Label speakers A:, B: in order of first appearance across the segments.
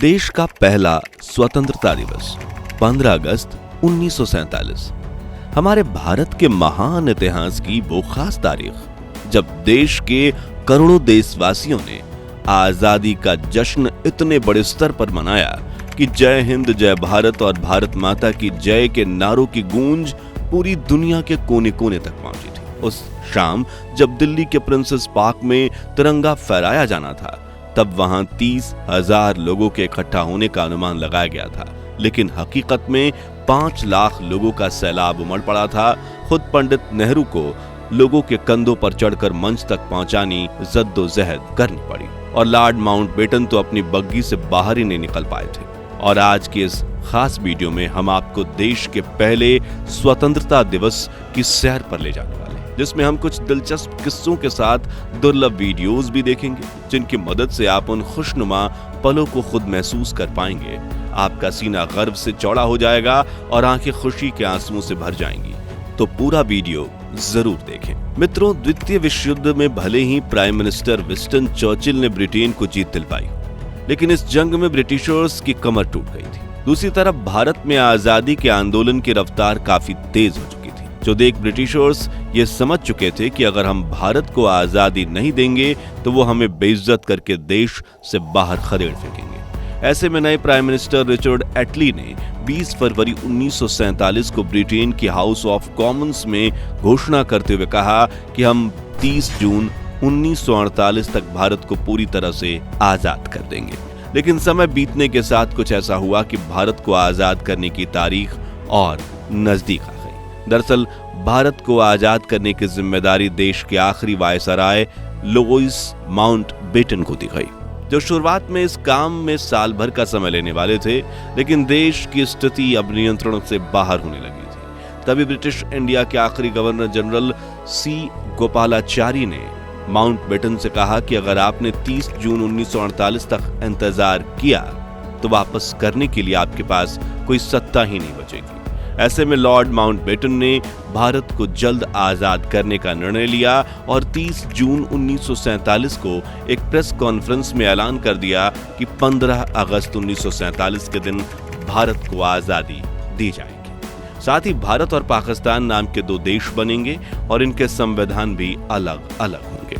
A: देश का पहला स्वतंत्रता दिवस 15 अगस्त 1947 हमारे भारत के महान इतिहास की वो खास तारीख जब देश के करोड़ों देशवासियों ने आजादी का जश्न इतने बड़े स्तर पर मनाया कि जय हिंद जय भारत और भारत माता की जय के नारों की गूंज पूरी दुनिया के कोने कोने तक पहुंची थी। उस शाम जब दिल्ली के प्रिंसेस पार्क में तिरंगा फहराया जाना था, तब वहां 30,000 लोगों के इकट्ठा होने का अनुमान लगाया गया था, लेकिन हकीकत में 5 लाख लोगों का सैलाब उमड़ पड़ा था। खुद पंडित नेहरू को लोगों के कंधों पर चढ़कर मंच तक पहुंचानी जद्दोजहद करनी पड़ी और लॉर्ड माउंटबेटन तो अपनी बग्गी से बाहर ही नहीं निकल पाए थे। और आज के इस खास वीडियो में हम आपको देश के पहले स्वतंत्रता दिवस की सैर पर ले जाने वाले हैं, जिसमें हम कुछ दिलचस्प किस्सों के साथ दुर्लभ वीडियोस भी देखेंगे, जिनकी मदद से आप उन खुशनुमा पलों को खुद महसूस कर पाएंगे। आपका सीना गर्व से चौड़ा हो जाएगा और आंखें खुशी के आंसुओं से भर जाएंगी। तो पूरा वीडियो जरूर देखें। मित्रों, द्वितीय विश्व युद्ध में भले ही प्राइम मिनिस्टर विंस्टन चर्चिल ने ब्रिटेन को जीत दिलवाई, लेकिन इस जंग में ब्रिटिशर्स की कमर टूट गई थी। दूसरी तरफ भारत में आजादी के आंदोलन की रफ्तार काफी तेज हो चुकी थी, जो देख ब्रिटिशर्स ये समझ चुके थे कि अगर हम भारत को आजादी नहीं देंगे तो वो हमें बेइज्जत करके देश से बाहर खदेड़ फेंकेंगे। ऐसे में नए प्राइम मिनिस्टर रिचर्ड एटली ने 20 फरवरी 1947 को ब्रिटेन की हाउस ऑफ कॉमन्स में घोषणा करते हुए कहा कि हम 30 जून 1948 तक भारत को पूरी तरह से आजाद कर देंगे। लेकिन समय बीतने के साथ कुछ ऐसा हुआ कि भारत को आजाद करने की तारीख और नजदीक आ गई। दरअसल भारत को आजाद करने की जिम्मेदारी देश के आखिरी वायसराय लुईस माउंटबेटन को दी गई, जो शुरुआत में इस काम में साल भर का समय लेने वाले थे, लेकिन देश की स्थिति अब नियंत्रण से बाहर होने लगी थी। तभी ब्रिटिश इंडिया के आखिरी गवर्नर जनरल सी गोपालाचारी ने माउंटबेटन से कहा कि अगर आपने 30 जून 1948 तक इंतजार किया तो वापस करने के लिए आपके पास कोई सत्ता ही नहीं बचेगी। ऐसे में लॉर्ड माउंटबेटन ने भारत को जल्द आजाद करने का निर्णय लिया और 30 जून 1947 को एक प्रेस कॉन्फ्रेंस में ऐलान कर दिया कि 15 अगस्त 1947 के दिन भारत को आजादी दी जाएगी। साथ ही भारत और पाकिस्तान नाम के 2 देश बनेंगे और इनके संविधान भी अलग अलग होंगे,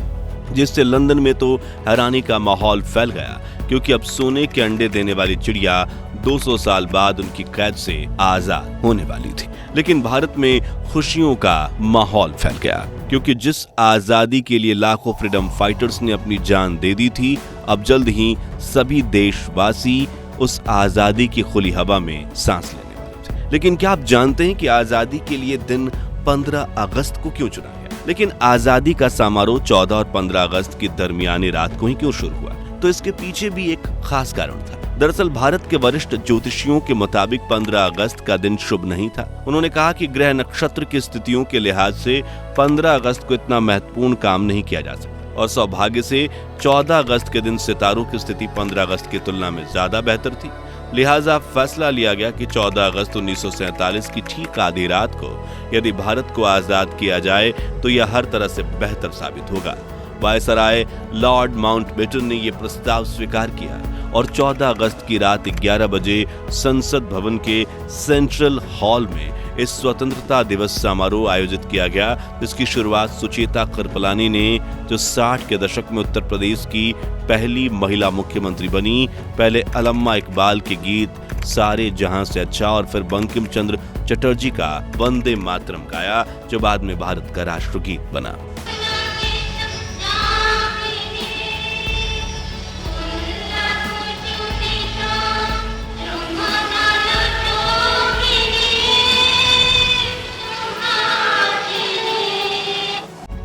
A: जिससे लंदन में तो हैरानी का माहौल फैल गया, क्योंकि अब सोने के अंडे देने वाली चिड़िया 200 साल बाद उनकी कैद से आजाद होने वाली थी। लेकिन भारत में खुशियों का माहौल फैल गया, क्योंकि जिस आजादी के लिए लाखों फ्रीडम फाइटर्स ने अपनी जान दे दी थी, अब जल्द ही सभी देशवासी उस आजादी की खुली हवा में सांस लेने वाले थे। लेकिन क्या आप जानते हैं कि आजादी के लिए दिन 15 अगस्त को क्यों चुना गया? लेकिन आजादी का समारोह 14 और 15 अगस्त की दरमियानी रात को ही क्यों शुरू हुआ? तो इसके पीछे भी एक खास कारण था। दरअसल भारत के वरिष्ठ ज्योतिषियों के मुताबिक 15 अगस्त का दिन शुभ नहीं था। उन्होंने कहा कि ग्रह नक्षत्र की स्थितियों के लिहाज से 15 अगस्त को इतना महत्वपूर्ण काम नहीं किया जा सकता, और सौभाग्य से 14 अगस्त के दिन सितारों की स्थिति 15 अगस्त की तुलना में ज्यादा बेहतर थी। लिहाजा फैसला लिया गया कि 14 अगस्त 1947 की ठीक आधी रात को यदि भारत को आजाद किया जाए तो यह हर तरह से बेहतर साबित होगा। वायसराय लॉर्ड माउंटबेटन ने यह प्रस्ताव स्वीकार किया और 14 अगस्त की रात 11 बजे संसद भवन के सेंट्रल हॉल में इस स्वतंत्रता दिवस समारोह आयोजित किया गया, जिसकी शुरुआत सुचेता कृपलानी ने, जो 60 के दशक में उत्तर प्रदेश की पहली महिला मुख्यमंत्री बनी, पहले अल्लामा इकबाल के गीत सारे जहां से अच्छा और फिर बंकिम चंद्र चटर्जी का वंदे मातरम गाया, जो बाद में भारत का राष्ट्रगीत बना।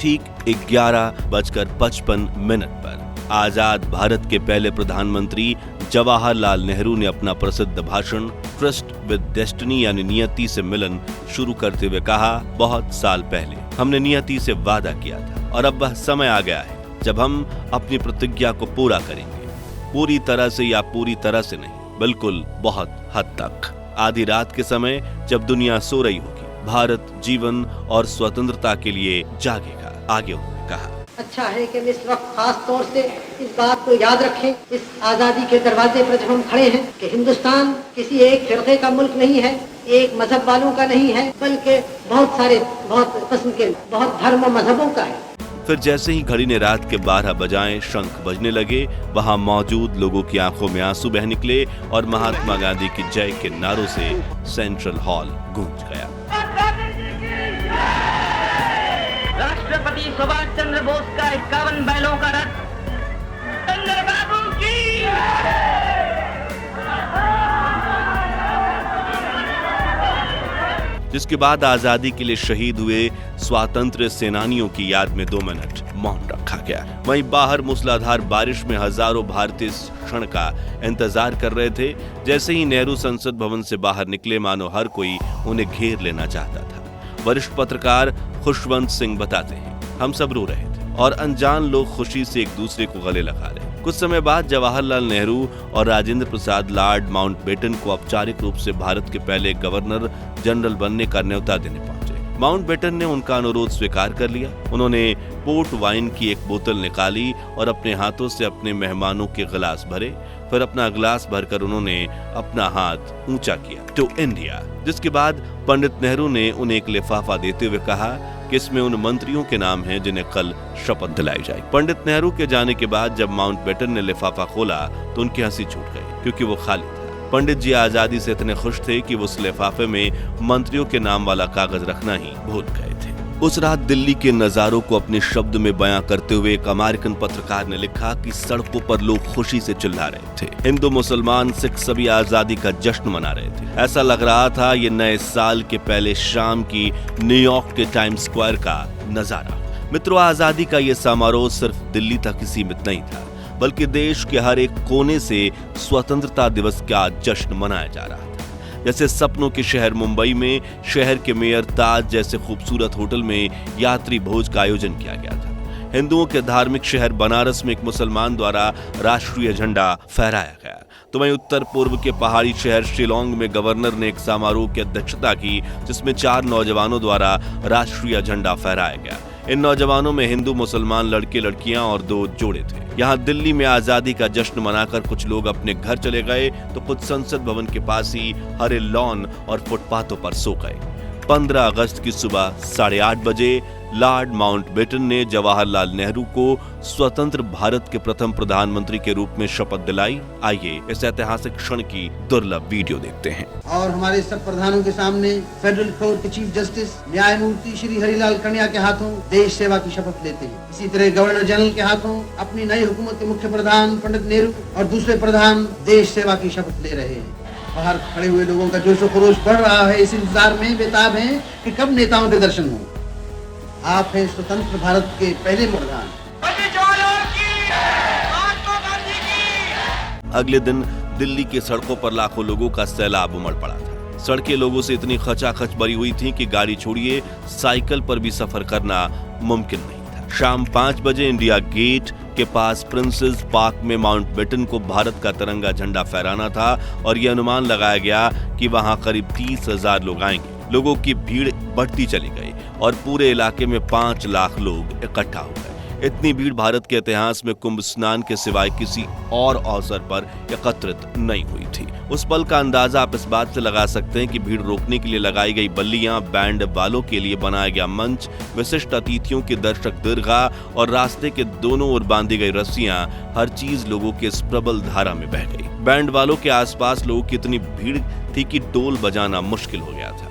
A: ठीक 11:55 पर आजाद भारत के पहले प्रधानमंत्री जवाहरलाल नेहरू ने अपना प्रसिद्ध भाषण ट्रस्ट विद डेस्टिनी यानी नियति से मिलन शुरू करते हुए कहा, बहुत साल पहले हमने नियति से वादा किया था और अब वह समय आ गया है जब हम अपनी प्रतिज्ञा को पूरा करेंगे। पूरी तरह से या पूरी तरह से नहीं, बिल्कुल बहुत हद तक। आधी रात के समय जब दुनिया सो रही होगी, भारत जीवन और स्वतंत्रता के लिए जागेगा, आगे उन्होंने कहा।
B: अच्छा है कि हम इस वक्त खास तौर से इस बात को याद रखें, इस आज़ादी के दरवाजे पर जब हम खड़े हैं, कि हिंदुस्तान किसी एक फिरके का मुल्क नहीं है, एक मजहब वालों का नहीं है, बल्कि बहुत सारे, बहुत किस्म के, बहुत धर्म और मजहबों का है।
A: फिर जैसे ही घड़ी ने रात के 12 बजाए, शंख बजने लगे, वहां मौजूद लोगों की आंखों में आंसू बह निकले और महात्मा गांधी की जय के नारों से सेंट्रल हॉल गूंज गया।
C: राष्ट्रपति सुभाष चंद्र बोस का 51 बैलों का रथ चंद्रबाबू की।
A: जिसके बाद आजादी के लिए शहीद हुए स्वातंत्र्य सेनानियों की याद में 2 मिनट मौन रखा गया। वहीं बाहर मूसलाधार बारिश में हजारों भारतीय इस क्षण का इंतजार कर रहे थे। जैसे ही नेहरू संसद भवन से बाहर निकले, मानो हर कोई उन्हें घेर लेना चाहता था। वरिष्ठ पत्रकार खुशवंत सिंह बताते हैं, हम सब रो रहे थे और अनजान लोग खुशी से एक दूसरे को गले लगा रहे। कुछ समय बाद जवाहरलाल नेहरू और राजेंद्र प्रसाद लॉर्ड माउंटबेटन को औपचारिक रूप से भारत के पहले गवर्नर जनरल बनने का न्योता देने पहुंचे। माउंटबेटन ने उनका अनुरोध स्वीकार कर लिया। उन्होंने पोर्ट वाइन की एक बोतल निकाली और अपने हाथों से अपने मेहमानों के गिलास भरे। फिर अपना गिलास भरकर उन्होंने अपना हाथ ऊंचा किया, टू इंडिया। जिसके बाद पंडित नेहरू ने उन्हें एक लिफाफा देते हुए कहा कि इसमें उन मंत्रियों के नाम हैं जिन्हें कल शपथ दिलाई जाए। पंडित नेहरू के जाने के बाद जब माउंटबेटन ने लिफाफा खोला तो उनकी हंसी छूट गई, क्योंकि वो खाली था। पंडित जी आजादी से इतने खुश थे कि वो उस लिफाफे में मंत्रियों के नाम वाला कागज रखना ही भूल गए थे। उस रात दिल्ली के नजारों को अपने शब्द में बयां करते हुए एक अमेरिकन पत्रकार ने लिखा कि सड़कों पर लोग खुशी से चिल्ला रहे थे। हिंदू, मुसलमान, सिख सभी आजादी का जश्न मना रहे थे। ऐसा लग रहा था ये नए साल के पहले शाम की न्यूयॉर्क के टाइम्स स्क्वायर का नजारा। मित्रों, आजादी का ये समारोह सिर्फ दिल्ली तक ही सीमित नहीं था, बल्कि देश के हर एक कोने से स्वतंत्रता दिवस का जश्न मनाया जा रहा था। जैसे सपनों के शहर मुंबई में शहर के मेयर ताज जैसे खूबसूरत होटल में यात्री भोज का आयोजन किया गया था। हिंदुओं के धार्मिक शहर बनारस में एक मुसलमान द्वारा राष्ट्रीय झंडा फहराया गया। तो वहीं उत्तर पूर्व के पहाड़ी शहर शिलोंग में गवर्नर ने एक समारोह की अध्यक्षता की, जिसमें 4 नौजवानों द्वारा राष्ट्रीय झंडा फहराया गया। इन नौजवानों में हिंदू, मुसलमान लड़के लड़कियां और 2 जोड़े थे। यहाँ दिल्ली में आजादी का जश्न मनाकर कुछ लोग अपने घर चले गए तो कुछ संसद भवन के पास ही हरे लॉन और फुटपाथों पर सो गए। 15 अगस्त की सुबह 8:30 बजे लॉर्ड माउंटबेटन ने जवाहरलाल नेहरू को स्वतंत्र भारत के प्रथम प्रधानमंत्री के रूप में शपथ दिलाई। आइए इस ऐतिहासिक क्षण की दुर्लभ वीडियो देखते हैं।
D: और हमारे सब प्रधानों के सामने फेडरल कोर्ट के चीफ जस्टिस न्यायमूर्ति श्री हरिलाल कन्या के हाथों देश सेवा की शपथ लेते हैं। इसी तरह गवर्नर जनरल के हाथों अपनी नई हुकूमत के मुख्य प्रधान पंडित नेहरू और दूसरे प्रधान देश सेवा की शपथ ले रहे हैं। बाहर खड़े हुए लोगों का जोशो खरोश बढ़ रहा है, इस इंतजार में बेताब हैं कि कब नेताओं के दर्शन हों। आप हैं स्वतंत्र भारत के पहले प्रधान।
A: अगले दिन दिल्ली के सड़कों पर लाखों लोगों का सैलाब उमड़ पड़ा था। सड़कें लोगों से इतनी खचाखच भरी हुई थीं कि गाड़ी छोड़िए साइकिल पर भी सफर करना मुमकिन नहीं था। शाम 5 बजे इंडिया गेट के पास प्रिंसेस पार्क में माउंटबेटन को भारत का तिरंगा झंडा फहराना था और यह अनुमान लगाया गया कि वहां करीब 30,000 लोग आएंगे। लोगों की भीड़ बढ़ती चली गई और पूरे इलाके में 5 लाख लोग इकट्ठा हो गए। इतनी भीड़ भारत के इतिहास में कुंभ स्नान के सिवाय किसी और अवसर पर एकत्रित नहीं हुई थी। उस पल का अंदाजा आप इस बात से लगा सकते हैं कि भीड़ रोकने के लिए लगाई गई बल्लियां, बैंड वालों के लिए बनाया गया मंच, विशिष्ट अतिथियों की दर्शक दीर्घा और रास्ते के दोनों ओर बांधी गई रस्सियां, हर चीज लोगों के इस प्रबल धारा में बह गई। बैंड वालों के आसपास लोगों की इतनी भीड़ थी कि टोल बजाना मुश्किल हो गया था।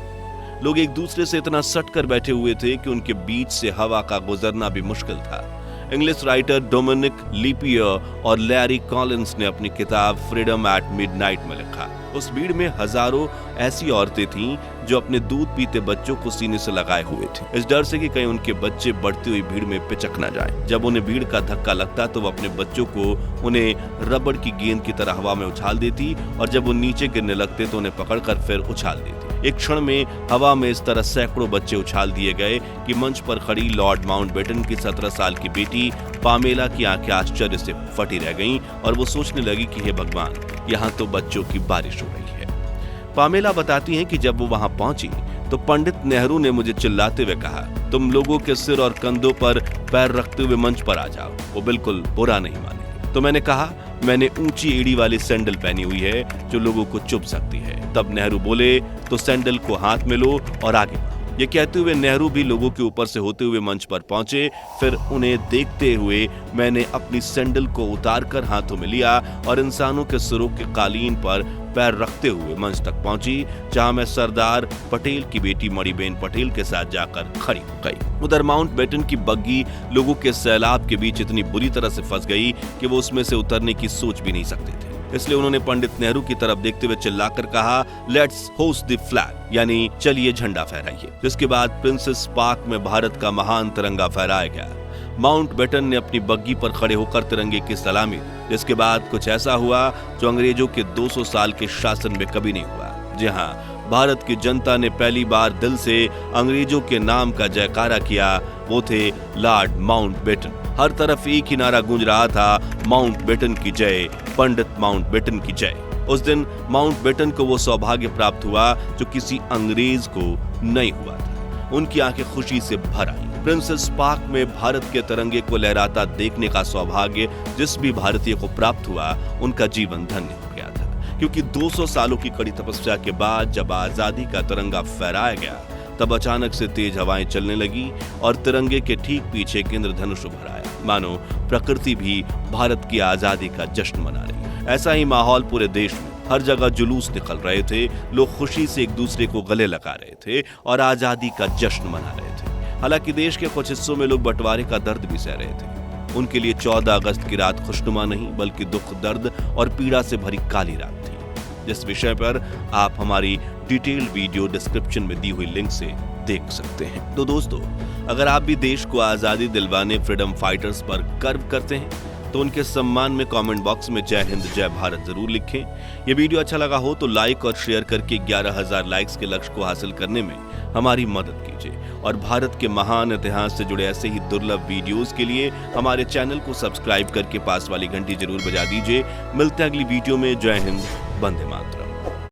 A: लोग एक दूसरे से इतना सट कर बैठे हुए थे कि उनके बीच से हवा का गुजरना भी मुश्किल था। इंग्लिश राइटर डोमिनिक लीपियर और लैरी कॉलिंस ने अपनी किताब फ्रीडम एट मिडनाइट में लिखा, उस भीड़ में हजारों ऐसी औरतें थीं जो अपने दूध पीते बच्चों को सीने से लगाए हुए थे, इस डर से कि कहीं उनके बच्चे बढ़ती हुई भीड़ में पिचक न जाएं। जब उन्हें भीड़ का धक्का लगता तो वो अपने बच्चों को उन्हें रबड़ की गेंद की तरह हवा में उछाल देती और जब वो नीचे गिरने लगते तो उन्हें पकड़कर फिर उछाल देती। एक क्षण में हवा में इस तरह सैकड़ों बच्चे उछाल दिए गए कि मंच पर खड़ी लॉर्ड माउंटबेटन की 17 साल की बेटी पामेला की आंखें आश्चर्य से फटी रह गईं और वो सोचने लगी कि हे भगवान, यहाँ तो बच्चों की बारिश हो रही है। पामेला बताती हैं कि जब वो वहां पहुंची तो पंडित नेहरू ने मुझे चिल्लाते हुए कहा, तुम लोगों के सिर और कंधों पर पैर रखते हुए मंच पर आ जाओ, वो बिल्कुल बुरा नहीं मानेंगे। तो मैंने कहा, मैंने ऊंची एड़ी वाली सैंडल पहनी हुई है जो लोगों को चुभ सकती है। तब नेहरू बोले, तो सैंडल को हाथ में लो और आगे बढ़ो। ये कहते हुए नेहरू भी लोगों के ऊपर से होते हुए मंच पर पहुंचे। फिर उन्हें देखते हुए मैंने अपनी सैंडल को उतारकर हाथों में लिया और इंसानों के सिरों के कालीन पर पैर रखते हुए मंच तक पहुंची, जहां मैं सरदार पटेल की बेटी मणिबेन पटेल के साथ जाकर खड़ी हो गई। उधर माउंटबेटन की बग्गी लोगों के सैलाब के बीच इतनी बुरी तरह से फंस गई कि वो उसमें से उतरने की सोच भी नहीं सकते थे। इसलिए उन्होंने पंडित नेहरू की तरफ देखते हुए चिल्लाकर कहा, लेट्स होस्ट द फ्लैग, यानी चलिए झंडा फहराइए। जिसके बाद प्रिंसेस पार्क में भारत का महान तिरंगा फहराया गया। माउंटबेटन ने अपनी बग्गी पर खड़े होकर तिरंगे की सलामी दी। जिसके बाद कुछ ऐसा हुआ जो अंग्रेजों के 200 साल के शासन में कभी नहीं हुआ। जी हाँ, भारत की जनता ने पहली बार दिल से अंग्रेजों के नाम का जयकारा किया। वो थे लॉर्ड माउंटबेटन। हर तरफ एक ही नारा गूंज रहा था, माउंटबेटन की जय, पंडित माउंटबेटन की जय। उस दिन माउंटबेटन को वो सौभाग्य प्राप्त हुआ जो किसी अंग्रेज को नहीं हुआ था। उनकी आंखें खुशी से भर आई। प्रिंसेस पार्क में भारत के तिरंगे को लहराता देखने का सौभाग्य जिस भी भारतीय को प्राप्त हुआ, उनका जीवन धन्य हो गया था। क्योंकि 200 सालों की कड़ी तपस्या के बाद जब आजादी का तिरंगा फहराया गया, तब अचानक से तेज हवाएं चलने लगी और तिरंगे के ठीक पीछे एक इंद्रधनुष उभर आया। मानो प्रकृति भी भारत की आजादी का जश्न मना रही। ऐसा ही माहौल पूरे देश में, हर जगह जुलूस निकल रहे थे। लोग खुशी से एक दूसरे को गले लगा रहे थे और आजादी का जश्न मना रहे थे। हालांकि देश के कुछ हिस्सों में लोग बंटवारे का दर्द भी सह रहे थे। उनके लिए 14 अगस्त की रात खुशनुमा नहीं, बल्कि दुख, दर्द और पीड़ा से भरी काली रात थी। जिस विषय पर आप हमारी डिटेल्ड वीडियो डिस्क्रिप्शन में दी हुई लिंक से देख सकते हैं। तो दोस्तों, अगर आप भी देश को आजादी दिलवाने फ्रीडम फाइटर्स पर गर्व करते हैं तो उनके सम्मान में कमेंट बॉक्स में जय हिंद जय भारत जरूर लिखें। ये वीडियो अच्छा लगा हो तो लाइक और शेयर करके 11,000 लाइक्स के लक्ष्य को हासिल करने में हमारी मदद कीजिए। और भारत के महान इतिहास से जुड़े ऐसे ही दुर्लभ वीडियोस के लिए हमारे चैनल को सब्सक्राइब करके पास वाली घंटी जरूर बजा दीजिए। मिलते हैं अगली वीडियो में। जय हिंद, वंदे मातरम।